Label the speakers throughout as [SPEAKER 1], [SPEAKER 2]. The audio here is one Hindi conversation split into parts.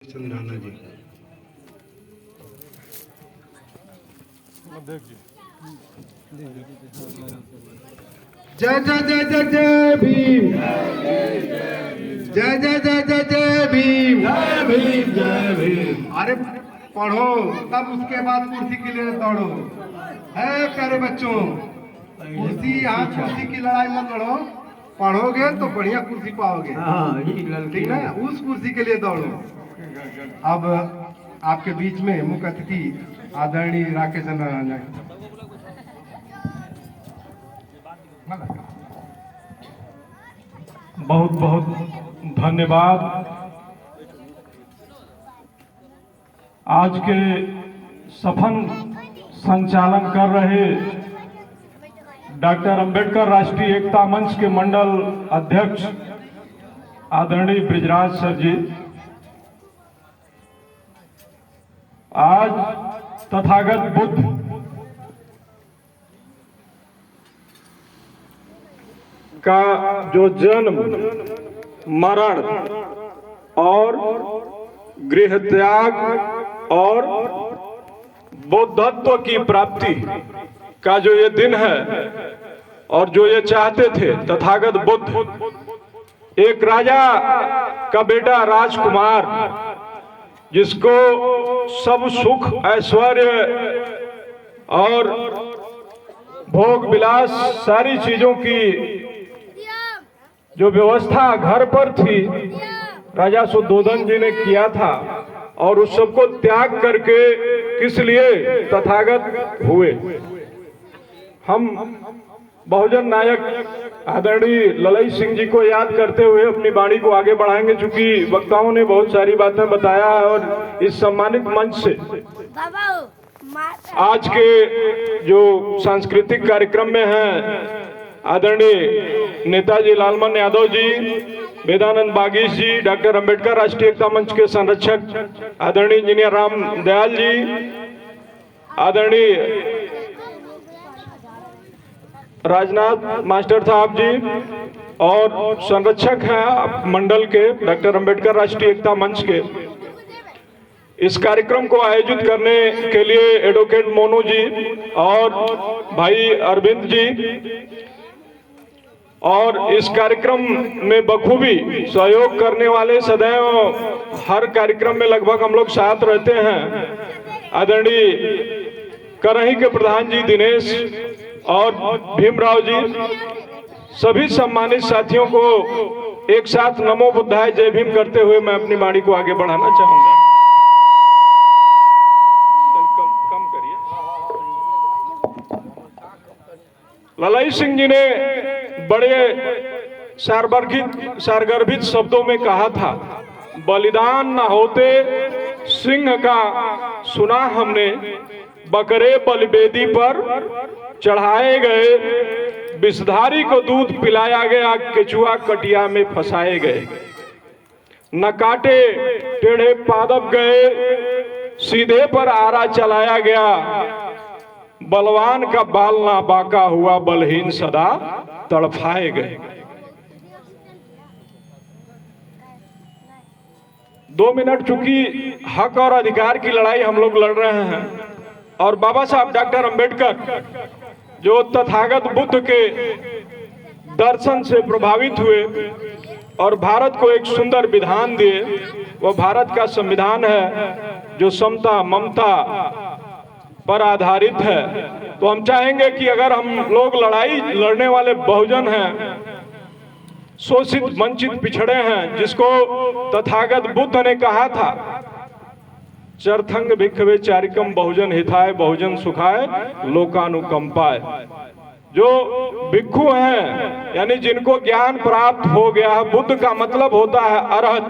[SPEAKER 1] चंद्राना जी जय जय जय जय जय भीम, जय जय जय जय जय भीम, जय भीम जय भीम। अरे पढ़ो तब उसके बाद कुर्सी के लिए दौड़ो। है प्यारे बच्चों, कुर्सी यहाँ कुर्सी की लड़ाई मत लड़ो, पढ़ोगे तो बढ़िया कुर्सी पाओगे। ठीक है, उस कुर्सी के लिए दौड़ो। अब आपके बीच में मुख्य अतिथि आदरणीय राकेश चंद्राना जी।
[SPEAKER 2] बहुत बहुत धन्यवाद। आज के सफल संचालन कर रहे डॉक्टर अंबेडकर राष्ट्रीय एकता मंच के मंडल अध्यक्ष आदरणीय ब्रिजराज सर जी। आज तथागत बुद्ध का जो जन्म, मरण और गृह त्याग और बौद्धत्व की प्राप्ति का जो ये दिन है और जो ये चाहते थे तथागत बुद्ध, एक राजा का बेटा राजकुमार जिसको सब सुख ऐश्वर्य और भोग विलास सारी चीजों की जो व्यवस्था घर पर थी राजा सुद्धोधन जी ने किया था और उस सबको त्याग करके किस लिए तथागत हुए। हम बहुजन नायक आदरणीय ललई सिंह जी को याद करते हुए अपनी वाणी को आगे बढ़ाएंगे, चूंकि वक्ताओं ने बहुत सारी बातें बताया है और इस सम्मानित मंच से आज के जो सांस्कृतिक कार्यक्रम में हैं आदरणीय नेताजी लालमन यादव जी, वेदानंद बागीश जी, डॉक्टर अंबेडकर राष्ट्रीय एकता मंच के संरक्षक आदरणीय इंजीनियर राम दयाल जी, आदरणीय राजनाथ मास्टर साहब जी और संरक्षक हैं मंडल के डॉक्टर अंबेडकर राष्ट्रीय एकता मंच के। इस कार्यक्रम को आयोजित करने के लिए एडवोकेट मोनू जी और भाई अरविंद जी और इस कार्यक्रम में बखूबी सहयोग करने वाले सदैव हर कार्यक्रम में लगभग हम लोग साथ रहते हैं आदरणीय करही के प्रधान जी दिनेश और भीमराव जी, सभी सम्मानित साथियों को एक साथ नमो बुद्धाय जय भीम करते हुए मैं अपनी वाणी को आगे बढ़ाना चाहूंगा। कम करिए। ललई सिंह जी ने बड़े सारगर्भित शब्दों में कहा था, बलिदान न होते सिंह का सुना हमने, बकरे बलिवेदी पर चढ़ाए गए, विषधारी को दूध पिलाया गया, केचुआ कटिया में फंसाए गए, न काटे टेढ़े पादप गए, सीधे पर आरा चलाया गया, बलवान का बाल ना बांका हुआ, बलहीन सदा तड़फाए गए। 2 मिनट, चूंकि हक और अधिकार की लड़ाई हम लोग लड़ रहे हैं और बाबा साहब डॉक्टर अंबेडकर जो तथागत बुद्ध के दर्शन से प्रभावित हुए और भारत को एक सुंदर विधान दिए, वो भारत का संविधान है जो समता ममता पर आधारित है। तो हम चाहेंगे कि अगर हम लोग लड़ाई लड़ने वाले बहुजन हैं, शोषित वंचित पिछड़े हैं, जिसको तथागत बुद्ध ने कहा था चरथंग भिक्षवे चारिकम बहुजन हिताय बहुजन सुखाय लोकानुकंपाय, जो भिक्षु हैं यानी जिनको ज्ञान प्राप्त हो गया। बुद्ध का मतलब होता है अरहत,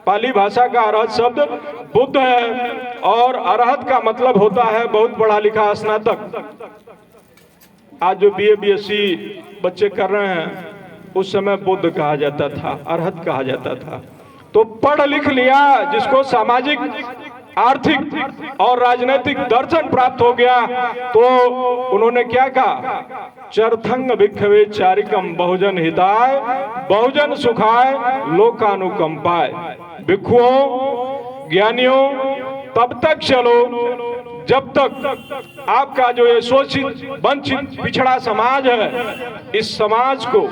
[SPEAKER 2] पाली भाषा का अरहत शब्द बुद्ध है और अरहत का मतलब होता है बहुत पढ़ा लिखा स्नातक। आज जो BA BSc बच्चे कर रहे हैं उस समय बुद्ध कहा जाता था, अरहत कहा जाता था। तो पढ़ लिख लिया, जिसको सामाजिक आर्थिक और राजनीतिक दर्शन प्राप्त हो गया, तो उन्होंने क्या कहा, चरथंग भिक्षवे चारिकम बहुजन हिताय बहुजन सुखाय लोकानुकंपाय। भिक्षुओं ज्ञानियों तब तक चलो जब तक आपका जो ये शोषित वंचित पिछड़ा समाज है, इस समाज को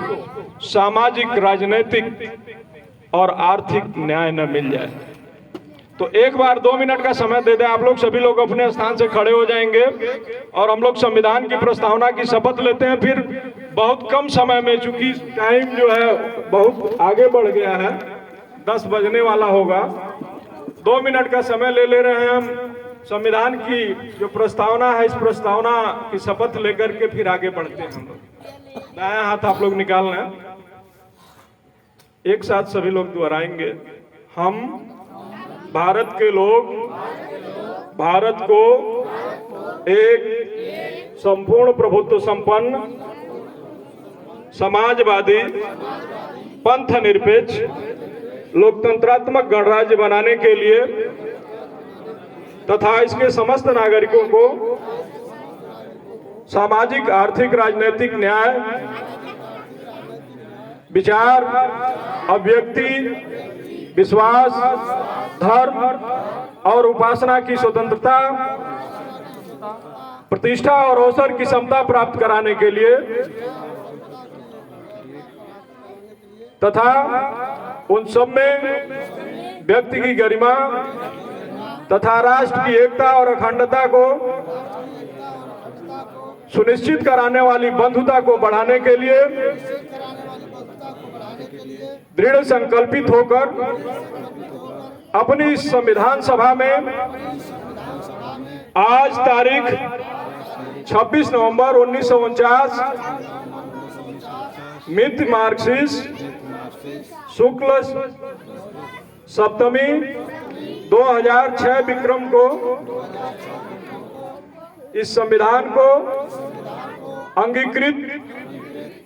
[SPEAKER 2] सामाजिक, राजनीतिक और आर्थिक न्याय न मिल जाए। तो एक बार 2 मिनट का समय दे दें। आप लोग सभी लोग अपने स्थान से खड़े हो जाएंगे और हम लोग संविधान की प्रस्तावना की शपथ लेते हैं। फिर बहुत कम समय में, चूंकि टाइम जो है बहुत आगे बढ़ गया है, 10 बजने वाला होगा, 2 मिनट का समय ले रहे हैं हम। संविधान की जो प्रस्तावना है, इस प्रस्तावना की शपथ लेकर के फिर आगे बढ़ते हैं हम लोग। दायां हाथ आप लोग निकाल लें, एक साथ सभी लोग दोहराएंगे। हम भारत के लोग भारत को एक संपूर्ण प्रभुत्व संपन्न, समाजवादी, पंथ निरपेक्ष, लोकतंत्रात्मक गणराज्य बनाने के लिए तथा इसके समस्त नागरिकों को सामाजिक, आर्थिक, राजनीतिक न्याय, विचार, अभिव्यक्ति, विश्वास, धर्म और उपासना की स्वतंत्रता, प्रतिष्ठा और अवसर की समता प्राप्त कराने के लिए तथा उन सब में व्यक्ति की गरिमा तथा राष्ट्र की एकता और अखंडता को सुनिश्चित कराने वाली बंधुता को बढ़ाने के लिए दृढ़ संकल्पित होकर अपनी संविधान सभा में आज तारीख 26 नवंबर 1949 मिति मार्क्सिस्ट शुक्ल सप्तमी 2006 विक्रम को इस संविधान को अंगीकृत,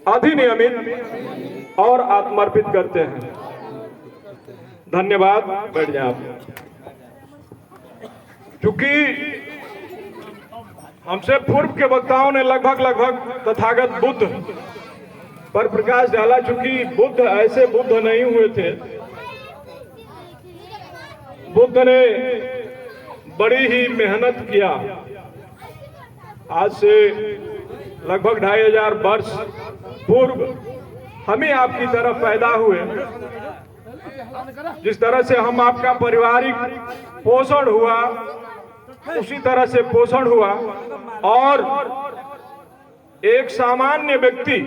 [SPEAKER 2] अधिनियमित और आत्मर्पित करते हैं। धन्यवाद। बैठ जाए आप। चूंकि हमसे पूर्व के वक्ताओं ने लगभग तथागत बुद्ध पर प्रकाश डाला, चूंकि बुद्ध ऐसे बुद्ध नहीं हुए थे। बुद्ध ने बड़ी ही मेहनत किया। आज से लगभग 2500 वर्ष पूर्व हम ही आपकी तरफ पैदा हुए। जिस तरह से हम आपका पारिवारिक पोषण हुआ, उसी तरह से पोषण हुआ और एक सामान्य व्यक्ति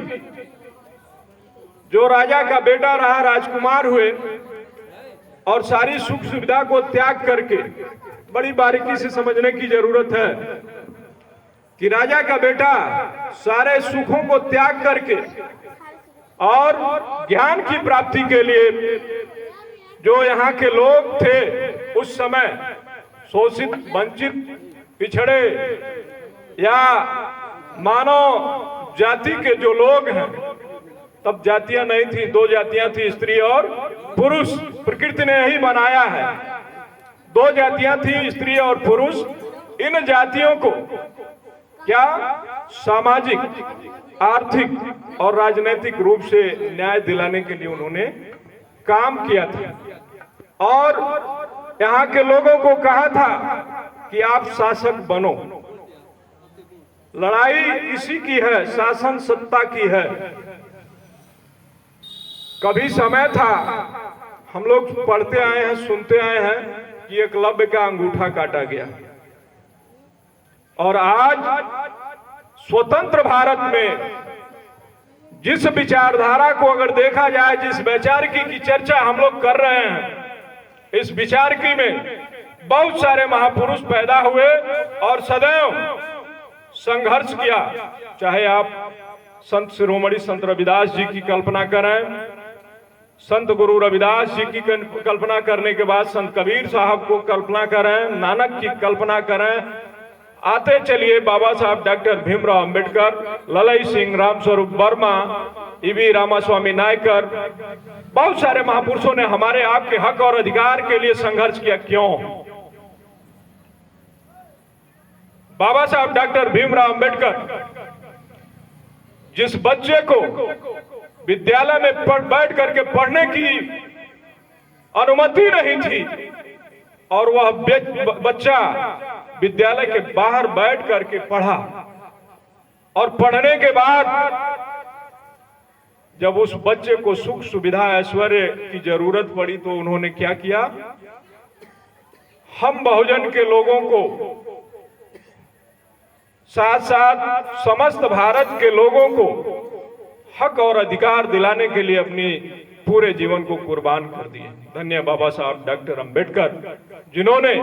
[SPEAKER 2] जो राजा का बेटा रहा, राजकुमार हुए और सारी सुख सुविधा को त्याग करके, बड़ी बारीकी से समझने की जरूरत है कि राजा का बेटा सारे सुखों को त्याग करके और ज्ञान की प्राप्ति के लिए जो यहाँ के लोग थे उस समय शोषित, वंचित, पिछड़े या मानव जाति के जो लोग हैं, तब जातियां नहीं थी, 2 जातियां थी, स्त्री और पुरुष। प्रकृति ने यही बनाया है, 2 जातियां थी, स्त्री और पुरुष। इन जातियों को क्या सामाजिक, आर्थिक और राजनीतिक रूप से न्याय दिलाने के लिए उन्होंने काम किया था और यहाँ के लोगों को कहा था कि आप शासक बनो। लड़ाई इसी की है, शासन सत्ता की है। कभी समय था, हम लोग पढ़ते आए हैं, सुनते आए हैं कि एकलव्य का अंगूठा काटा गया और आज स्वतंत्र भारत में जिस विचारधारा को अगर देखा जाए, जिस वैचारिकी की चर्चा हम लोग कर रहे हैं, इस विचारिकी में बहुत सारे महापुरुष पैदा हुए और सदैव संघर्ष किया। चाहे आप संत शिरोमणि संत रविदास जी की कल्पना करें, संत गुरु रविदास जी की कल्पना करने के बाद संत कबीर साहब को कल्पना करें, नानक की कल्पना करें, आते चलिए बाबा साहब डॉक्टर भीमराव अंबेडकर, ललई सिंह, रामस्वरूप वर्मा, ईवी रामास्वामी नायकर, बहुत सारे महापुरुषों ने हमारे आपके हक और अधिकार के लिए संघर्ष किया। क्यों? बाबा साहब डॉक्टर भीमराव अंबेडकर जिस बच्चे को विद्यालय में बैठ करके पढ़ने की अनुमति नहीं थी, और वह बच्चा विद्यालय के बाहर बैठ करके पढ़ा, और पढ़ने के बाद जब उस बच्चे को सुख सुविधा ऐश्वर्य की जरूरत पड़ी तो उन्होंने क्या किया, हम बहुजन के लोगों को साथ साथ समस्त भारत के लोगों को हक और अधिकार दिलाने के लिए अपनी पूरे जीवन को कुर्बान कर दिए। धन्य बाबा साहब डॉक्टर अंबेडकर, जिन्होंने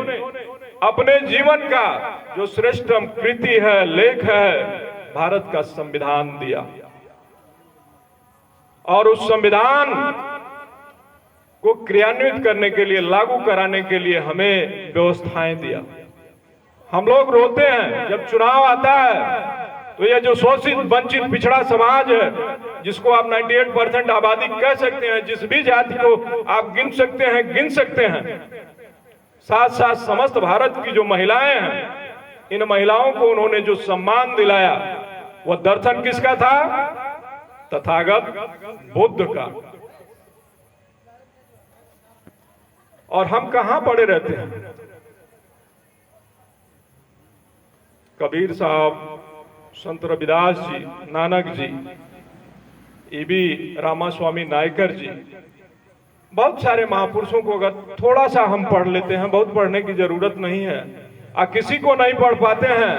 [SPEAKER 2] अपने जीवन का जो श्रेष्ठ कृति है, लेख है, भारत का संविधान दिया, और उस संविधान को क्रियान्वित करने के लिए, लागू कराने के लिए हमें व्यवस्थाएं दिया। हम लोग रोते हैं जब चुनाव आता है तो ये जो शोषित वंचित पिछड़ा समाज है, जिसको आप 98% आबादी कह सकते हैं, जिस भी जाति को आप गिन सकते हैं, साथ साथ समस्त भारत की जो महिलाएं हैं, इन महिलाओं को उन्होंने जो सम्मान दिलाया, वह दर्शन किसका था? तथागत बुद्ध का। और हम कहां पड़े रहते हैं? कबीर साहब, संत रविदास जी, नानक जी, ईबी रामास्वामी नायकर जी, बहुत सारे महापुरुषों को अगर थोड़ा सा हम पढ़ लेते हैं, बहुत पढ़ने की जरूरत नहीं है, किसी को नहीं पढ़ पाते हैं,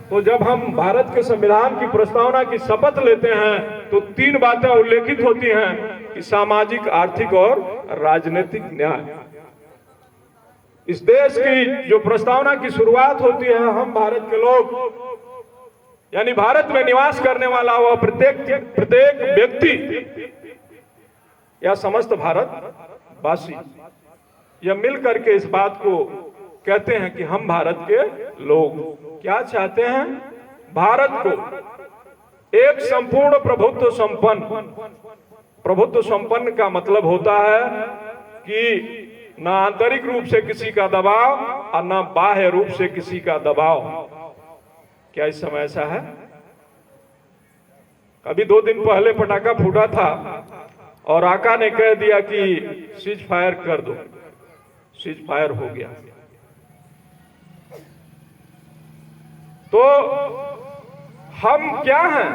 [SPEAKER 2] तो जब हम भारत के संविधान की प्रस्तावना की शपथ लेते हैं तो 3 बातें उल्लेखित होती हैं कि सामाजिक, आर्थिक और राजनीतिक न्याय। इस देश की जो प्रस्तावना की शुरुआत होती है, हम भारत के लोग, यानी भारत में निवास करने वाला वह प्रत्येक व्यक्ति या समस्त भारतवासी, यह मिल करके इस बात को कहते हैं कि हम भारत के लोग क्या चाहते हैं? भारत को एक संपूर्ण प्रभुत्व संपन्न का मतलब होता है कि न आंतरिक रूप से किसी का दबाव और न बाह्य रूप से किसी का दबाव। क्या इस समय ऐसा है? अभी 2 दिन पहले पटाखा फूटा था और आका ने कह दिया कि सीज फायर कर दो, सीज फायर हो गया। तो हम क्या हैं?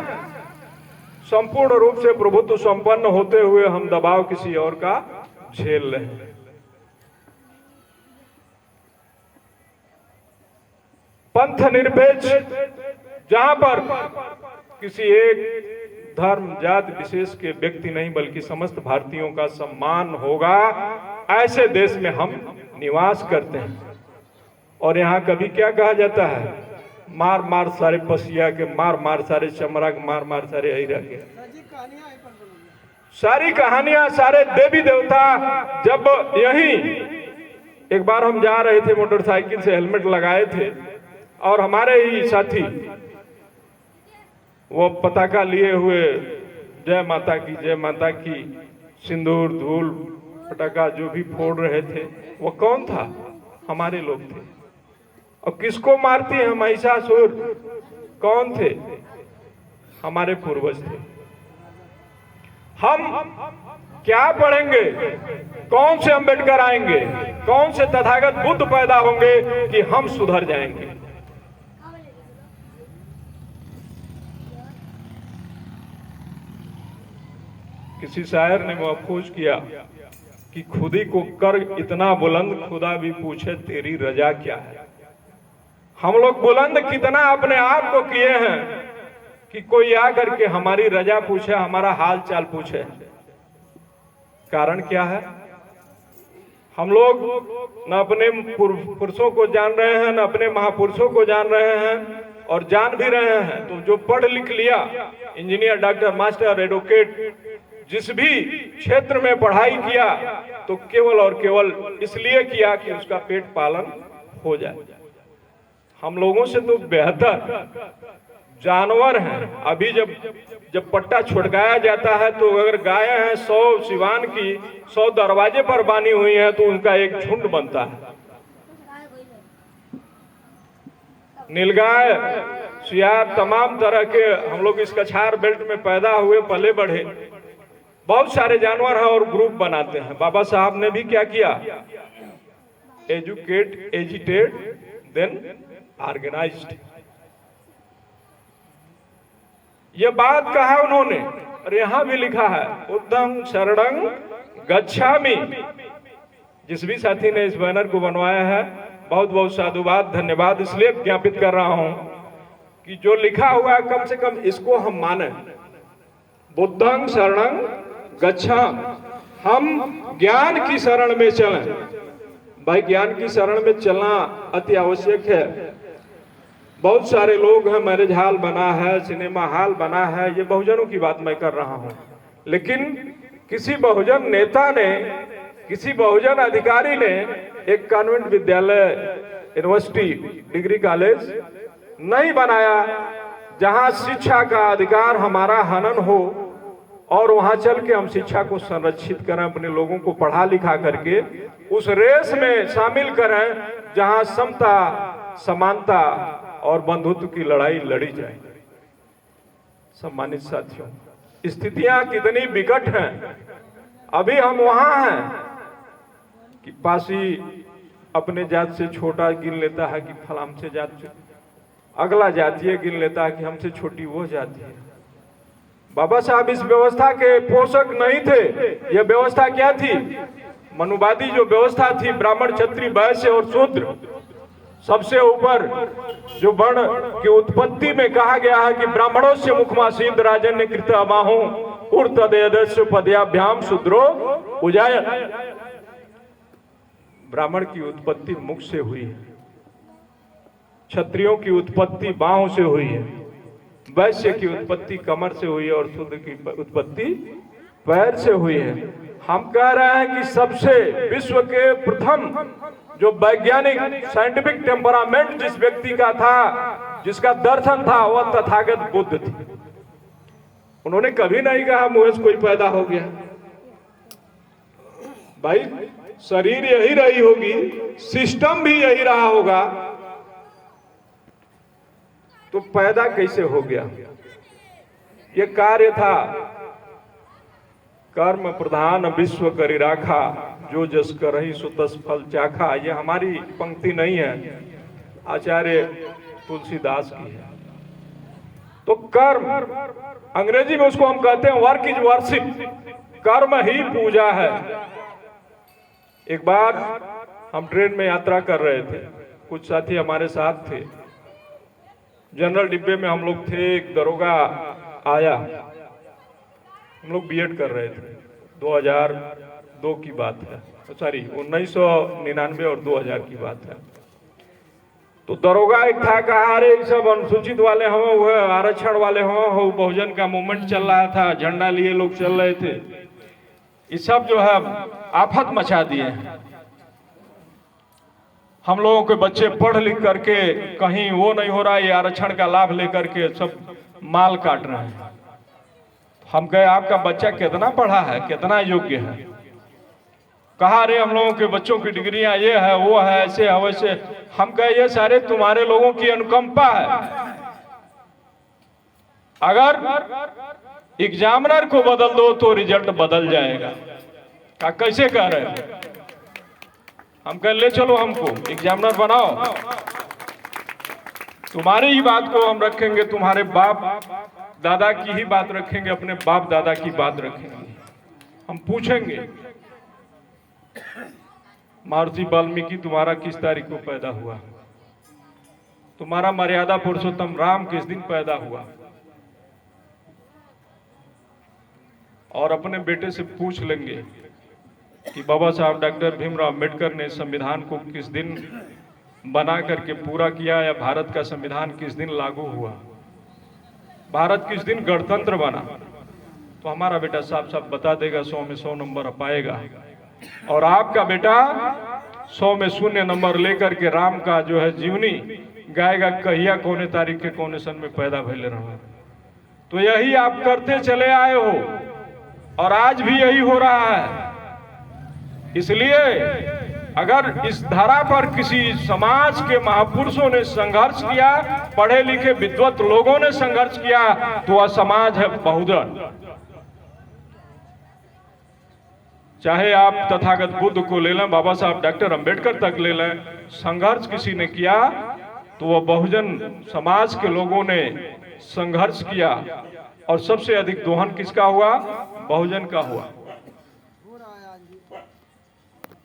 [SPEAKER 2] संपूर्ण रूप से प्रभुत्व संपन्न होते हुए हम दबाव किसी और का झेल रहे हैं। पंथ निरपेक्ष, जहां पर किसी एक धर्म जाति विशेष के व्यक्ति नहीं बल्कि समस्त भारतीयों का सम्मान होगा, ऐसे देश में हम निवास करते हैं। और यहाँ कभी क्या कहा जाता है? मार मार सारे पसिया के, मार मार सारे चमरा के, मार मार सारे अहिरा के। सारी कहानियां, सारे देवी देवता। जब यही एक बार हम जा रहे थे मोटरसाइकिल से, हेलमेट लगाए थे, और हमारे ही साथी वो पताका लिए हुए जय माता की सिंदूर धूल पटाखा जो भी फोड़ रहे थे, वो कौन था? हमारे लोग थे। और किसको मारती है? महिषासुर। कौन थे? हमारे पूर्वज थे। हम क्या पढ़ेंगे? कौन से अंबेडकर आएंगे? कौन से तथागत बुद्ध पैदा होंगे कि हम सुधर जाएंगे? किसी शायर ने महफूज किया कि खुदी को कर इतना बुलंद, खुदा भी पूछे तेरी रजा क्या है। हम लोग बुलंद कितना अपने आप को किए हैं कि कोई आकर के हमारी रजा पूछे, हमारा हाल चाल पूछे। कारण क्या है? हम लोग न अपने पुरुषों को जान रहे हैं, न अपने महापुरुषों को जान रहे हैं, और जान भी रहे हैं तो जो पढ़ लिख लिया, इंजीनियर, डॉक्टर, मास्टर, एडवोकेट, जिस भी क्षेत्र में पढ़ाई किया, तो केवल और केवल इसलिए किया कि उसका पेट पालन हो जाए। हम लोगों से तो बेहतर जानवर हैं। अभी जब पट्टा छुड़काया जाता है तो अगर गायें हैं 100 सिवान की, 100 दरवाजे पर बानी हुई हैं, तो उनका एक झुंड बनता है। नीलगाय, सियार, तमाम तरह के हम लोग इस कछार बेल्ट में पैदा हुए, पले बढ़े, बहुत सारे जानवर हैं और ग्रुप बनाते हैं। बाबा साहब ने भी क्या किया? educate, agitate, then organized। ये बात कहा उन्होंने और यहां भी लिखा है बुद्धं शरणं गच्छामि। जिस भी साथी ने इस बैनर को बनवाया है बहुत बहुत साधुवाद, धन्यवाद इसलिए ज्ञापित कर रहा हूं कि जो लिखा हुआ है कम से कम इसको हम माने। बुद्धं शरणं गच्छामि, हम ज्ञान की शरण में चलें। भाई ज्ञान की शरण में चलना अति आवश्यक है। बहुत सारे लोग हैं, मैरिज हॉल बना है, सिनेमा हॉल बना है, ये बहुजनों की बात मैं कर रहा हूं। लेकिन किसी बहुजन नेता ने, किसी बहुजन अधिकारी ने एक कॉन्वेंट विद्यालय, यूनिवर्सिटी, डिग्री कॉलेज नहीं बनाया जहां शिक्षा का अधिकार हमारा हनन हो और वहां चल के हम शिक्षा को संरक्षित करें, अपने लोगों को पढ़ा लिखा करके उस रेस में शामिल करें जहां समता, समानता और बंधुत्व की लड़ाई लड़ी जाए। सम्मानित साथियों, स्थितियां कितनी विकट हैं। अभी हम वहां हैं कि पासी अपने जात से छोटा गिन लेता है कि फलाम से जात, अगला जातीय गिन लेता है कि हमसे छोटी वो जाति है। बाबा साहब इस व्यवस्था के पोषक नहीं थे। यह व्यवस्था क्या थी? मनुवादी जो व्यवस्था थी, ब्राह्मण, क्षत्रिय, वैश्य और शूद्र, सबसे ऊपर जो वर्ण की उत्पत्ति में कहा गया है कि ब्राह्मणों से मुखमासीद राजन्य कृत अमाहु उर्तदेदस्व पदयाभ्याम शूद्रो उजायत। ब्राह्मण की उत्पत्ति मुख से हुई है, क्षत्रियों की उत्पत्ति बाहों से हुई है, वैश्य की उत्पत्ति कमर से हुई है और शूद्र की उत्पत्ति पैर से हुई है। हम कह रहे हैं कि सबसे विश्व के प्रथम जो वैज्ञानिक साइंटिफिक टेम्परामेंट जिस व्यक्ति का था, जिसका दर्शन था, वह तथागत बुद्ध थे। उन्होंने कभी नहीं कहा मुझे से कोई पैदा हो गया। भाई शरीर यही रही होगी, सिस्टम भी यही रहा होगा, तो पैदा कैसे हो गया? ये कार्य था कर्म प्रधान विश्व करि राखा, जो जस करहि सो तस फल चाखा। ये हमारी पंक्ति नहीं है, आचार्य तुलसीदास की है। तो कर्म, अंग्रेजी में उसको हम कहते हैं वर्क इज वर्शिप, कर्म ही पूजा है। एक बार हम ट्रेन में यात्रा कर रहे थे, कुछ साथी हमारे साथ थे, जनरल डिब्बे में हम लोग थे। एक दरोगा आया, हम लोग बीएड कर रहे थे, 2002 की बात है, सॉरी 1999 और 2000 की बात है। तो दरोगा एक था, कहा अरे सब अनुसूचित वाले हो, वो आरक्षण वाले हो, बहुजन का मूवमेंट चल रहा था, झंडा लिए लोग चल रहे थे, ये सब जो है आफत मचा दिए। हम लोगों के बच्चे पढ़ लिख करके कहीं वो नहीं हो रहा, ये आरक्षण का लाभ लेकर के सब माल काट रहे हैं। हम कहे आपका बच्चा कितना पढ़ा है, कितना योग्य है? कहा अरे हम लोगों के बच्चों की डिग्रियां ये है, वो है, ऐसे है, वैसे। हम कहे ये सारे तुम्हारे लोगों की अनुकंपा है। अगर एग्जामिनर को बदल दो तो रिजल्ट बदल जाएगा। का कैसे कह रहे हैं? हम कह ले चलो हमको एग्जामिनर बनाओ, तुम्हारी ही बात को हम रखेंगे, तुम्हारे बाप दादा की ही बात रखेंगे, अपने बाप दादा की बात रखेंगे। हम पूछेंगे महर्षि वाल्मीकि तुम्हारा किस तारीख को पैदा हुआ, तुम्हारा मर्यादा पुरुषोत्तम राम किस दिन पैदा हुआ, और अपने बेटे से पूछ लेंगे कि बाबा साहब डॉक्टर भीमराव अंबेडकर ने संविधान को किस दिन बना करके पूरा किया, या भारत का संविधान किस दिन लागू हुआ, भारत किस दिन गणतंत्र बना। तो हमारा बेटा साफ साफ बता देगा, 100 में 100 नंबर पाएगा। और आपका बेटा 100 में 0 नंबर लेकर के राम का जो है जीवनी गाएगा, कहिया कौने तारीख के कौने सन में पैदा भले रहा। तो यही आप करते चले आए हो और आज भी यही हो रहा है। इसलिए अगर इस धारा पर किसी समाज के महापुरुषों ने संघर्ष किया, पढ़े लिखे विद्वत लोगों ने संघर्ष किया, तो वह समाज है बहुजन। चाहे आप तथागत बुद्ध को ले लें, बाबा साहब डॉक्टर अंबेडकर तक ले लें, संघर्ष किसी ने किया तो वह बहुजन समाज के लोगों ने संघर्ष किया, और सबसे अधिक दोहन किसका हुआ? बहुजन का हुआ।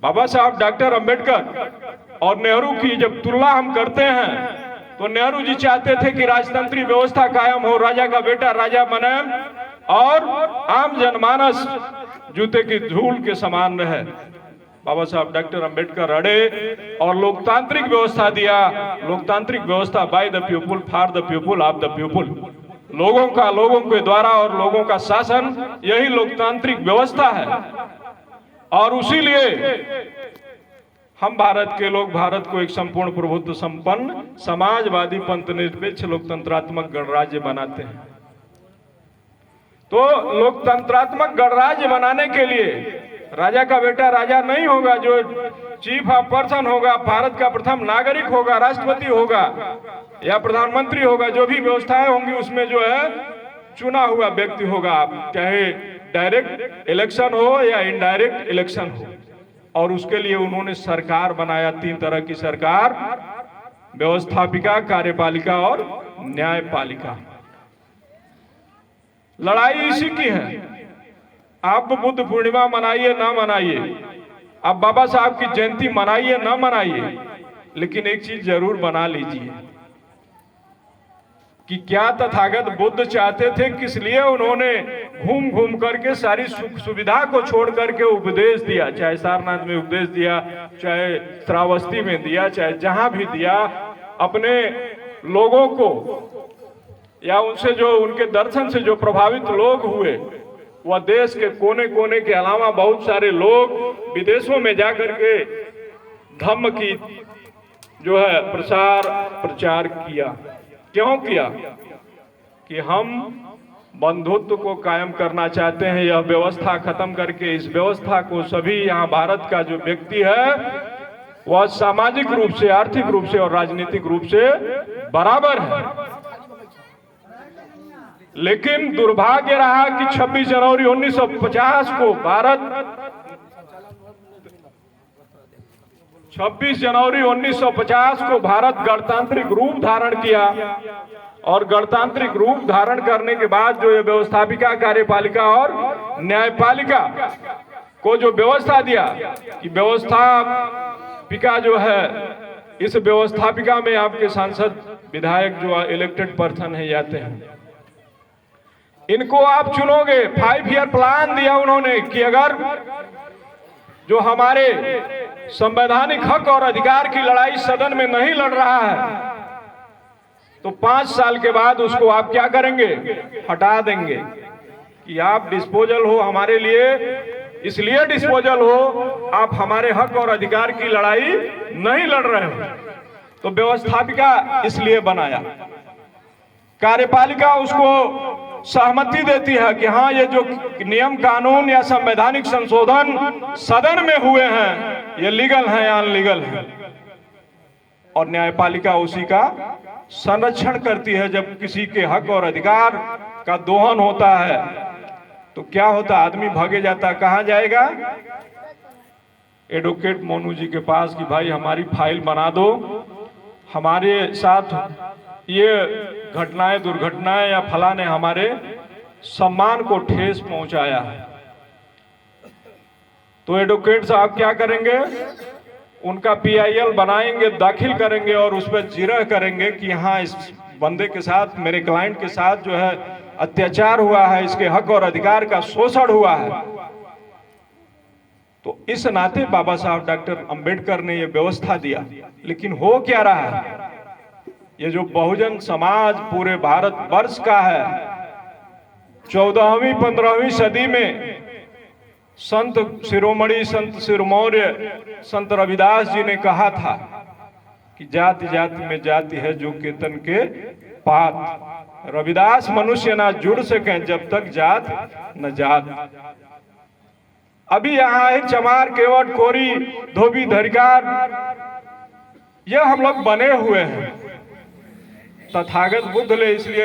[SPEAKER 2] बाबा साहब डॉक्टर अंबेडकर और नेहरू की जब तुलना हम करते हैं तो नेहरू जी चाहते थे कि राजतंत्री व्यवस्था कायम हो, राजा का बेटा राजा बने और आम जनमानस जूते की धूल के समान रहे। बाबा साहब डॉक्टर अंबेडकर अड़े और लोकतांत्रिक व्यवस्था दिया। लोकतांत्रिक व्यवस्था by the people, for the people, of the people, लोगों का, लोगों के द्वारा और लोगों का शासन, यही लोकतांत्रिक व्यवस्था है। और उसीलिए हम भारत के लोग भारत को एक संपूर्ण प्रभुत्व संपन्न समाजवादी पंथ निरपेक्ष लोकतंत्रात्मक गणराज्य बनाते हैं। तो लोकतंत्रात्मक गणराज्य बनाने के लिए राजा का बेटा राजा नहीं होगा, जो चीफ ऑफ पर्सन होगा, भारत का प्रथम नागरिक होगा, राष्ट्रपति होगा या प्रधानमंत्री होगा, जो भी व्यवस्थाएं होंगी उसमें जो है चुना हुआ व्यक्ति होगा। आप चाहे डायरेक्ट इलेक्शन हो या इनडायरेक्ट इलेक्शन हो। और उसके लिए उन्होंने सरकार बनाया, 3 तरह की सरकार, व्यवस्थापिका, कार्यपालिका और न्यायपालिका। लड़ाई इसी की है। आप बुद्ध पूर्णिमा मनाइए ना मनाइए, आप बाबा साहब की जयंती मनाइए ना मनाइए, लेकिन एक चीज जरूर बना लीजिए कि क्या तथागत बुद्ध चाहते थे, किस लिए उन्होंने घूम घूम करके सारी सुख सुविधा को छोड़ करके उपदेश दिया। चाहे सारनाथ में उपदेश दिया, चाहे श्रावस्ती में दिया, चाहे जहां भी दिया, अपने लोगों को या उनसे जो उनके दर्शन से जो प्रभावित लोग हुए, वह देश के कोने कोने के अलावा बहुत सारे लोग विदेशों में जाकर के धम्म की जो है प्रचार किया। क्यों किया? कि हम बंधुत्व को कायम करना चाहते हैं, यह व्यवस्था खत्म करके इस व्यवस्था को सभी यहाँ भारत का जो व्यक्ति है वह सामाजिक रूप से, आर्थिक रूप से और राजनीतिक रूप से बराबर है। लेकिन दुर्भाग्य रहा कि 26 जनवरी 1950 को 26 जनवरी 1950 को भारत गणतांत्रिक रूप धारण किया, और गणतांत्रिक रूप धारण करने के बाद जो ये व्यवस्थापिका, कार्यपालिका और न्यायपालिका को जो व्यवस्था दिया कि व्यवस्थापिका जो है, इस व्यवस्थापिका में आपके सांसद, विधायक जो इलेक्टेड पर्सन है जाते हैं, इनको आप चुनोगे। 5 ईयर प्लान दिया उन्होंने कि अगर जो हमारे संवैधानिक हक और अधिकार की लड़ाई सदन में नहीं लड़ रहा है तो 5 साल के बाद उसको आप क्या करेंगे? हटा देंगे कि आप डिस्पोजल हो हमारे लिए, इसलिए डिस्पोजल हो, आप हमारे हक और अधिकार की लड़ाई नहीं लड़ रहे हो। तो व्यवस्थापिका इसलिए बनाया। कार्यपालिका उसको सहमति देती है कि हाँ, ये जो नियम कानून या संवैधानिक संशोधन सदन में हुए हैं ये लीगल हैं या अनलीगल हैं, और न्यायपालिका उसी का संरक्षण करती है। जब किसी के हक और अधिकार का दोहन होता है तो क्या होता? आदमी भागे जाता, कहाँ जाएगा? एडवोकेट मोनू जी के पास कि भाई हमारी फाइल बना दो, हमारे साथ ये घटनाएं, दुर्घटनाएं या फला ने हमारे सम्मान को ठेस पहुंचाया है। तो एडवोकेट साहब क्या करेंगे? उनका PIL बनाएंगे, दाखिल करेंगे और उस पर जिरह करेंगे कि हाँ, इस बंदे के साथ, मेरे क्लाइंट के साथ जो है अत्याचार हुआ है, इसके हक और अधिकार का शोषण हुआ है। तो इस नाते बाबा साहब डॉक्टर अंबेडकर ने यह व्यवस्था दिया। लेकिन हो क्या रहा है? ये जो बहुजन समाज पूरे भारत वर्ष का है, 14वीं 15वीं सदी में संत शिरोमणि, संत सिरमौर्य, संत रविदास जी ने कहा था कि जाति जाति में जाति है जो केतन के पात, रविदास मनुष्य ना जुड़ सके जब तक जात न जात। अभी यहाँ है चमार, केवट, कोरी, धोबी, धरिकार, यह हम लोग बने हुए हैं। तथागत बुद्ध ले इसलिए